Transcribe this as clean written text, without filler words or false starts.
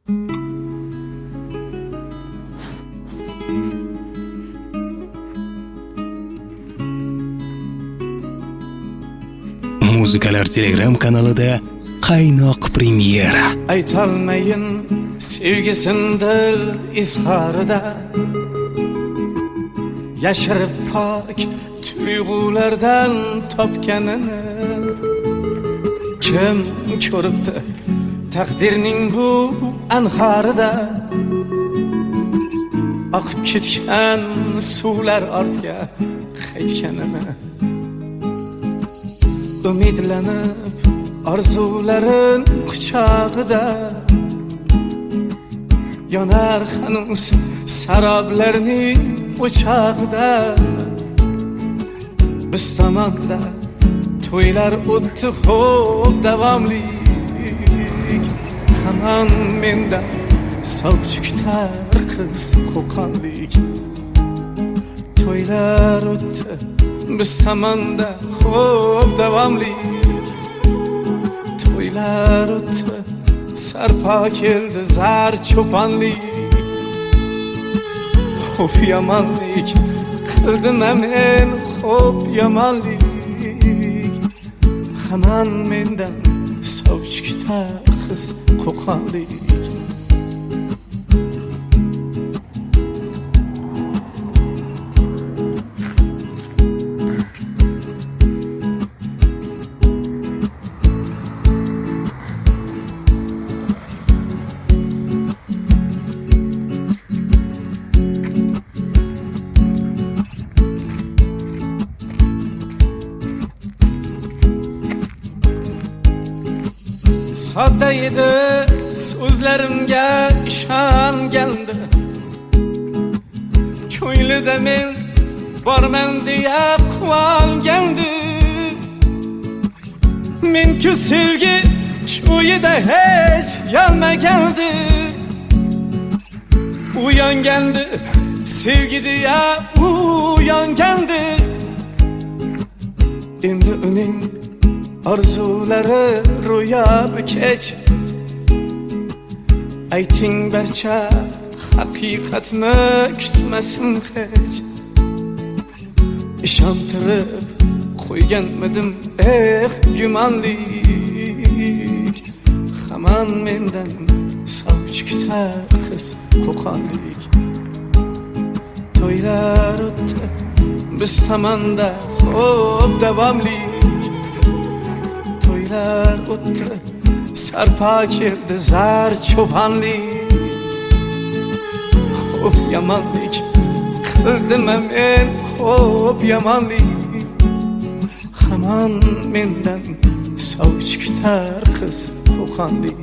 Muzikalar Telegram kanalida qaynoq premyera. Aytolmayin sevgisindir izharida, yashirib pok tuyg'ulardan topganini. Kim ko'ribdi taqdirning bu anharida, oqib ketgan suvlar ortga qaytganini. Umidlanib arzularin quchog'ida, yonar hanuz saroblarning o'chog'ida. Biz tomonda to'ylar o'tdi xo'p davomlik, hamon mendan sovuq kutar qiz qo'qonlik. To'ylar o'tdi biz tomonda xo'p davomlik, to'ylar o'tdi sarpo keldi zar cho'ponlik. Xo'p yomonlik qildim men, xo'p yomonlik, hamon mendan sovuq kutar qiz qo'qonlik. Sodda edi so'zlarimga ishongandi, ko'nglida men borman deya quvongandi. Men-ku sevgi ko'yida hech yonmagandi, uyongandi sevgi deya uyongandi. Endi uning arzulari ro'yobi kech, ayting barcha haqiqatni kutmasin hech. Ishontirib qo'yganmidim gumonlik, hamon mendan sovuq kutar qiz qo'qonlik. To'ylar o'tdi biz tomonda xo'p davomlik, to'ylar o'tdi sarpo keldi zar cho'ponlik. Xo'p yomonlik qildim men, xo'p yomonlik, hamon mendan sovuq kutar qiz qo'qonlik.